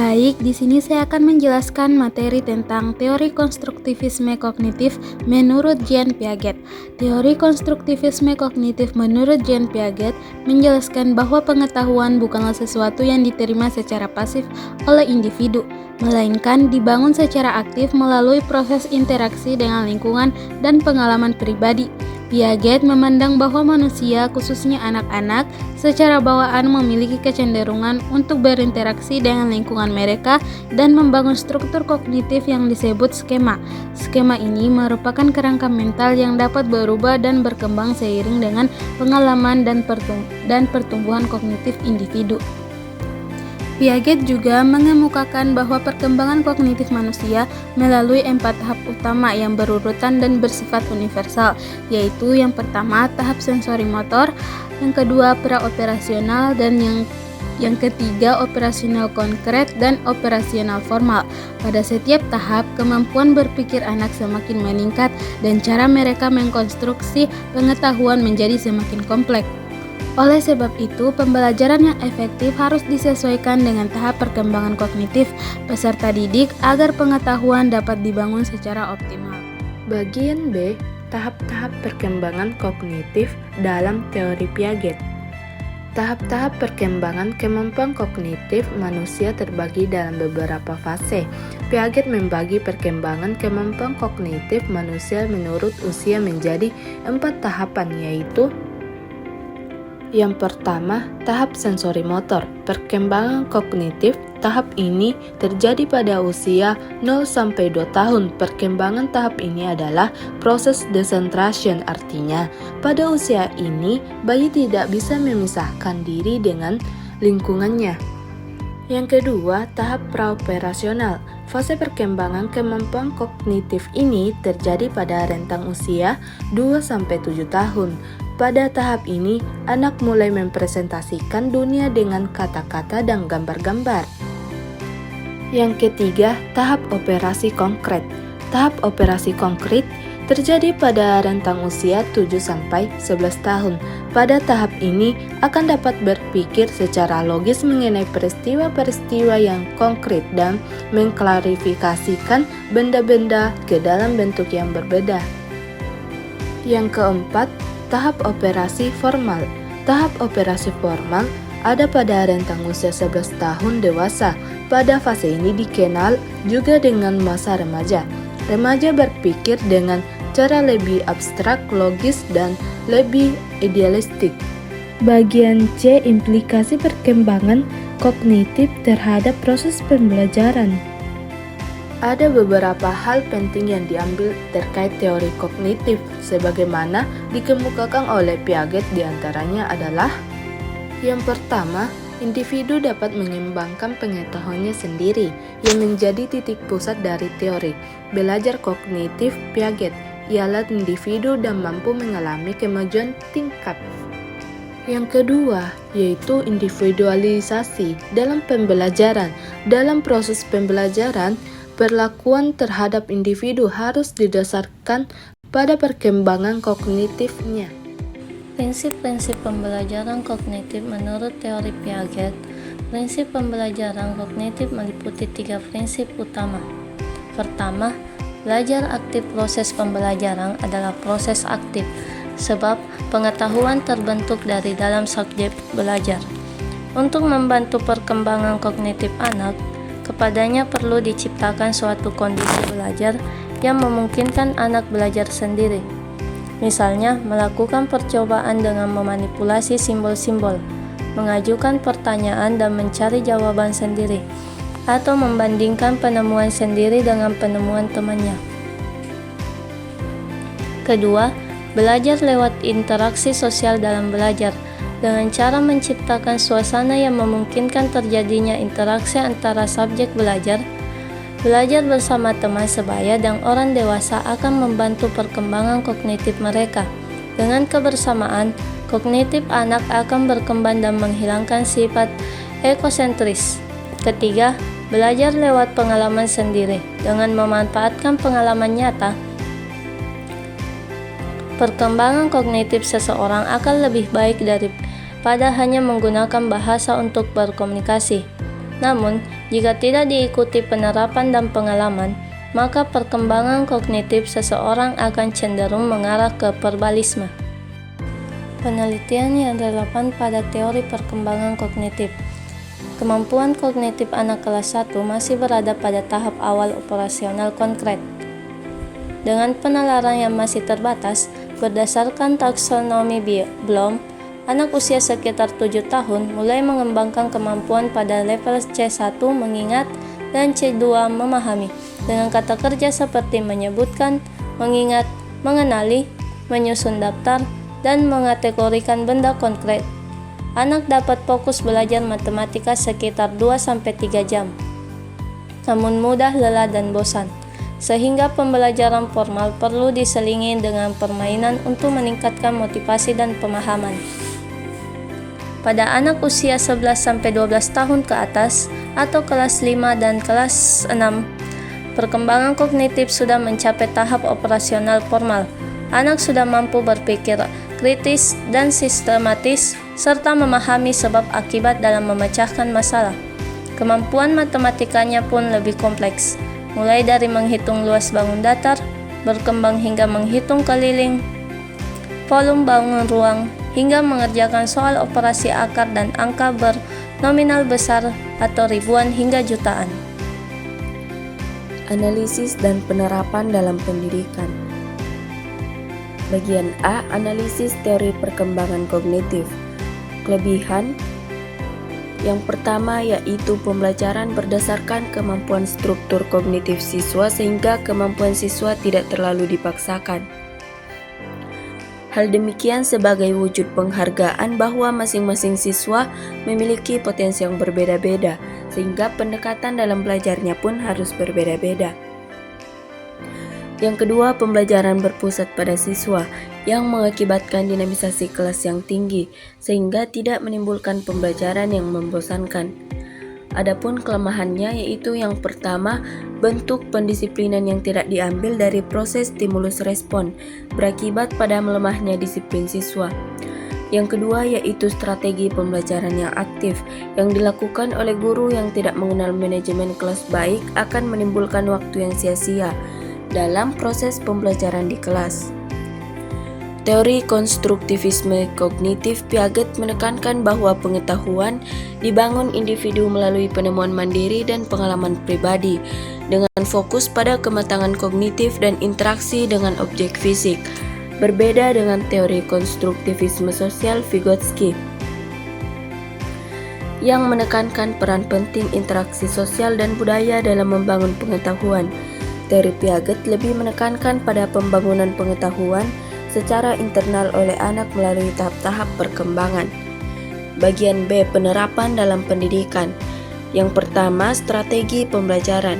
Baik, di sini saya akan menjelaskan materi tentang teori konstruktivisme kognitif menurut Jean Piaget. Teori konstruktivisme kognitif menurut Jean Piaget menjelaskan bahwa pengetahuan bukanlah sesuatu yang diterima secara pasif oleh individu, melainkan dibangun secara aktif melalui proses interaksi dengan lingkungan dan pengalaman pribadi. Piaget memandang bahwa manusia, khususnya anak-anak, secara bawaan memiliki kecenderungan untuk berinteraksi dengan lingkungan mereka dan membangun struktur kognitif yang disebut skema. Skema ini merupakan kerangka mental yang dapat berubah dan berkembang seiring dengan pengalaman dan pertumbuhan kognitif individu. Piaget juga mengemukakan bahwa perkembangan kognitif manusia melalui 4 tahap utama yang berurutan dan bersifat universal, yaitu yang pertama tahap sensori motor, yang kedua praoperasional, dan yang ketiga operasional konkret dan operasional formal. Pada setiap tahap, kemampuan berpikir anak semakin meningkat dan cara mereka mengkonstruksi pengetahuan menjadi semakin kompleks. Oleh sebab itu, pembelajaran yang efektif harus disesuaikan dengan tahap perkembangan kognitif peserta didik agar pengetahuan dapat dibangun secara optimal. Bagian B, tahap-tahap perkembangan kognitif dalam teori Piaget. Tahap-tahap perkembangan kemampuan kognitif manusia terbagi dalam beberapa fase. Piaget membagi perkembangan kemampuan kognitif manusia menurut usia menjadi 4 tahapan, yaitu yang pertama, tahap sensori motor. Perkembangan kognitif tahap ini terjadi pada usia 0-2 tahun. Perkembangan tahap ini adalah proses decentralization, artinya pada usia ini bayi tidak bisa memisahkan diri dengan lingkungannya. Yang kedua, tahap praoperasional. Fase perkembangan kemampuan kognitif ini terjadi pada rentang usia 2-7 tahun. Pada tahap ini, anak mulai mempresentasikan dunia dengan kata-kata dan gambar-gambar. Yang ketiga, tahap operasi konkret. Tahap operasi konkret terjadi pada rentang usia 7-11 tahun. Pada tahap ini akan dapat berpikir secara logis mengenai peristiwa-peristiwa yang konkret dan mengklarifikasikan benda-benda ke dalam bentuk yang berbeda. Yang keempat, tahap operasi formal. Tahap operasi formal ada pada rentang usia 11 tahun dewasa. Pada fase ini dikenal juga dengan masa remaja. Remaja berpikir dengan cara lebih abstrak, logis, dan lebih idealistik. Bagian C, implikasi perkembangan kognitif terhadap proses pembelajaran. Ada beberapa hal penting yang diambil terkait teori kognitif sebagaimana dikemukakan oleh Piaget, diantaranya adalah yang pertama, individu dapat mengembangkan pengetahuannya sendiri yang menjadi titik pusat dari teori belajar kognitif Piaget ialah individu dan mampu mengalami kemajuan tingkat. Yang kedua, yaitu individualisasi dalam pembelajaran. Dalam proses pembelajaran, perlakuan terhadap individu harus didasarkan pada perkembangan kognitifnya. Prinsip-prinsip pembelajaran kognitif menurut teori Piaget. Prinsip pembelajaran kognitif meliputi 3 prinsip utama. Pertama, belajar aktif. Proses pembelajaran adalah proses aktif, sebab pengetahuan terbentuk dari dalam subjek belajar. Untuk membantu perkembangan kognitif anak, kepadanya perlu diciptakan suatu kondisi belajar yang memungkinkan anak belajar sendiri. Misalnya, melakukan percobaan dengan memanipulasi simbol-simbol, mengajukan pertanyaan dan mencari jawaban sendiri, atau membandingkan penemuan sendiri dengan penemuan temannya. Kedua, belajar lewat interaksi sosial dalam belajar, dengan cara menciptakan suasana yang memungkinkan terjadinya interaksi antara subjek belajar. Belajar bersama teman sebaya dan orang dewasa akan membantu perkembangan kognitif mereka. Dengan kebersamaan, kognitif anak akan berkembang dan menghilangkan sifat ekosentris. Ketiga, belajar lewat pengalaman sendiri. Dengan memanfaatkan pengalaman nyata, perkembangan kognitif seseorang akan lebih baik daripada hanya menggunakan bahasa untuk berkomunikasi. Namun, Jika tidak diikuti penerapan dan pengalaman, maka perkembangan kognitif seseorang akan cenderung mengarah ke verbalisme. Penelitian yang relevan pada teori perkembangan kognitif. Kemampuan kognitif anak kelas 1 masih berada pada tahap awal operasional konkret. Dengan penalaran yang masih terbatas, berdasarkan taksonomi Bloom, anak usia sekitar 7 tahun mulai mengembangkan kemampuan pada level C1 mengingat dan C2 memahami, dengan kata kerja seperti menyebutkan, mengingat, mengenali, menyusun daftar, dan mengategorikan benda konkret. Anak dapat fokus belajar matematika sekitar 2-3 jam, namun mudah lelah dan bosan, sehingga pembelajaran formal perlu diselingi dengan permainan untuk meningkatkan motivasi dan pemahaman. Pada anak usia 11-12 tahun ke atas atau kelas 5 dan kelas 6, perkembangan kognitif sudah mencapai tahap operasional formal. Anak sudah mampu berpikir kritis dan sistematis serta memahami sebab akibat dalam memecahkan masalah. Kemampuan matematikanya pun lebih kompleks, mulai dari menghitung luas bangun datar, berkembang hingga menghitung keliling, volume bangun ruang, hingga mengerjakan soal operasi akar dan angka bernominal besar atau ribuan hingga jutaan. Analisis dan penerapan dalam pendidikan. Bagian A. Analisis teori perkembangan kognitif. Kelebihan yang pertama yaitu pembelajaran berdasarkan kemampuan struktur kognitif siswa sehingga kemampuan siswa tidak terlalu dipaksakan. Hal demikian sebagai wujud penghargaan bahwa masing-masing siswa memiliki potensi yang berbeda-beda, sehingga pendekatan dalam belajarnya pun harus berbeda-beda. Yang kedua, pembelajaran berpusat pada siswa yang mengakibatkan dinamisasi kelas yang tinggi, sehingga tidak menimbulkan pembelajaran yang membosankan. Adapun kelemahannya yaitu yang pertama, bentuk pendisiplinan yang tidak diambil dari proses stimulus respon, berakibat pada melemahnya disiplin siswa. Yang kedua yaitu strategi pembelajaran yang aktif, yang dilakukan oleh guru yang tidak mengenal manajemen kelas baik akan menimbulkan waktu yang sia-sia dalam proses pembelajaran di kelas. Teori konstruktivisme kognitif Piaget menekankan bahwa pengetahuan dibangun individu melalui penemuan mandiri dan pengalaman pribadi, dengan fokus pada kematangan kognitif dan interaksi dengan objek fisik, berbeda dengan teori konstruktivisme sosial Vygotsky yang menekankan peran penting interaksi sosial dan budaya dalam membangun pengetahuan. Teori Piaget lebih menekankan pada pembangunan pengetahuan secara internal oleh anak melalui tahap-tahap perkembangan. Bagian B. Penerapan dalam pendidikan. Yang pertama, strategi pembelajaran.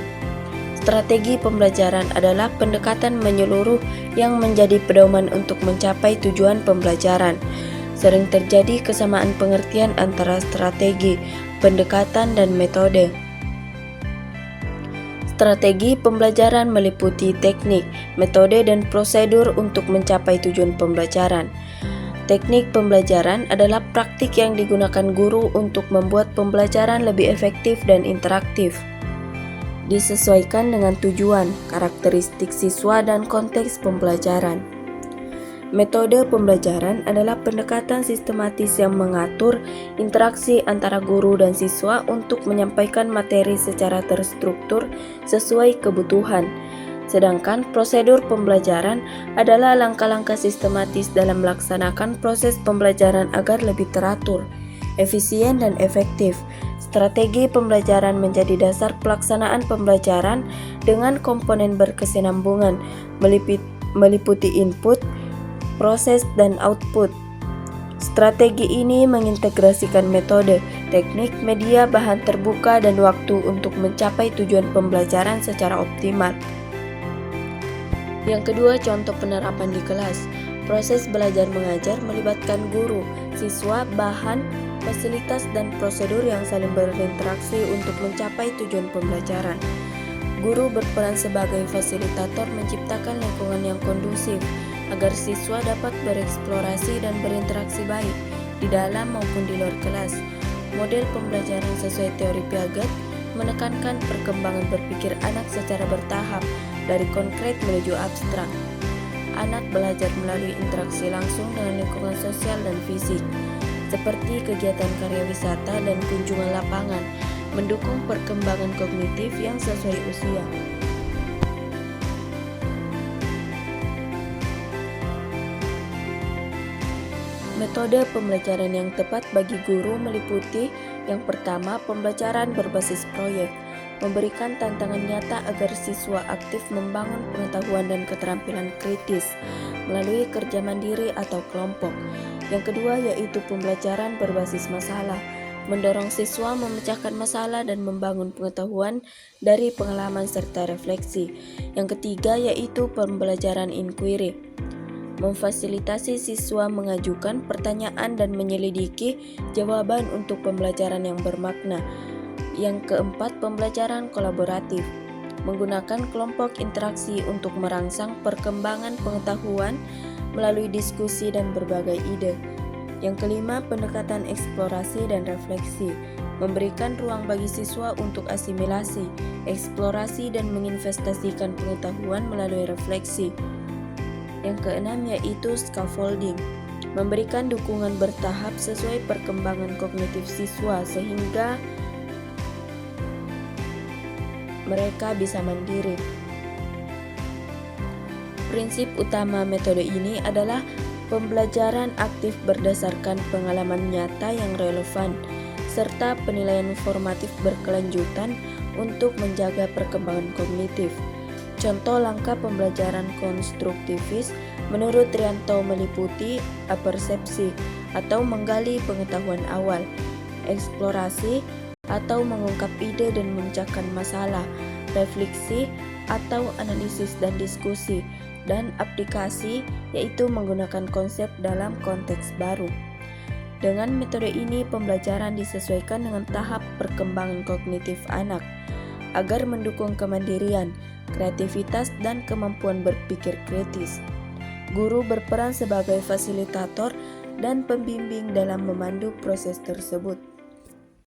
Strategi pembelajaran adalah pendekatan menyeluruh yang menjadi pedoman untuk mencapai tujuan pembelajaran. Sering terjadi kesamaan pengertian antara strategi, pendekatan, dan metode. Strategi pembelajaran meliputi teknik, metode, dan prosedur untuk mencapai tujuan pembelajaran. Teknik pembelajaran adalah praktik yang digunakan guru untuk membuat pembelajaran lebih efektif dan interaktif, disesuaikan dengan tujuan, karakteristik siswa, dan konteks pembelajaran. Metode pembelajaran adalah pendekatan sistematis yang mengatur interaksi antara guru dan siswa untuk menyampaikan materi secara terstruktur sesuai kebutuhan. Sedangkan prosedur pembelajaran adalah langkah-langkah sistematis dalam melaksanakan proses pembelajaran agar lebih teratur, efisien, dan efektif. Strategi pembelajaran menjadi dasar pelaksanaan pembelajaran dengan komponen berkesinambungan, meliputi input, proses, dan output. Strategi ini mengintegrasikan metode, teknik, media, bahan terbuka, dan waktu untuk mencapai tujuan pembelajaran secara optimal. Yang kedua, contoh penerapan di kelas. Proses belajar mengajar melibatkan guru, siswa, bahan, fasilitas, dan prosedur yang saling berinteraksi untuk mencapai tujuan pembelajaran. Guru berperan sebagai fasilitator menciptakan lingkungan yang kondusif agar siswa dapat bereksplorasi dan berinteraksi baik di dalam maupun di luar kelas. Model pembelajaran sesuai teori Piaget menekankan perkembangan berpikir anak secara bertahap dari konkret menuju abstrak. Anak belajar melalui interaksi langsung dengan lingkungan sosial dan fisik, seperti kegiatan karya wisata dan kunjungan lapangan, mendukung perkembangan kognitif yang sesuai usia. Metode pembelajaran yang tepat bagi guru meliputi yang pertama, pembelajaran berbasis proyek, memberikan tantangan nyata agar siswa aktif membangun pengetahuan dan keterampilan kritis melalui kerja mandiri atau kelompok. Yang kedua yaitu pembelajaran berbasis masalah, mendorong siswa memecahkan masalah dan membangun pengetahuan dari pengalaman serta refleksi. Yang ketiga yaitu pembelajaran inquiry, memfasilitasi siswa mengajukan pertanyaan dan menyelidiki jawaban untuk pembelajaran yang bermakna. Yang keempat, pembelajaran kolaboratif, menggunakan kelompok interaksi untuk merangsang perkembangan pengetahuan melalui diskusi dan berbagai ide. Yang kelima, pendekatan eksplorasi dan refleksi, memberikan ruang bagi siswa untuk asimilasi, eksplorasi dan menginvestasikan pengetahuan melalui refleksi. Yang keenam yaitu scaffolding, memberikan dukungan bertahap sesuai perkembangan kognitif siswa sehingga mereka bisa mandiri. Prinsip utama metode ini adalah pembelajaran aktif berdasarkan pengalaman nyata yang relevan, serta penilaian formatif berkelanjutan untuk menjaga perkembangan kognitif. Contoh langkah pembelajaran konstruktivis menurut Trianto meliputi apersepsi atau menggali pengetahuan awal, eksplorasi atau mengungkap ide dan memecahkan masalah, refleksi atau analisis dan diskusi, dan aplikasi yaitu menggunakan konsep dalam konteks baru. Dengan metode ini pembelajaran disesuaikan dengan tahap perkembangan kognitif anak agar mendukung kemandirian, kreativitas, dan kemampuan berpikir kritis. Guru berperan sebagai fasilitator dan pembimbing dalam memandu proses tersebut.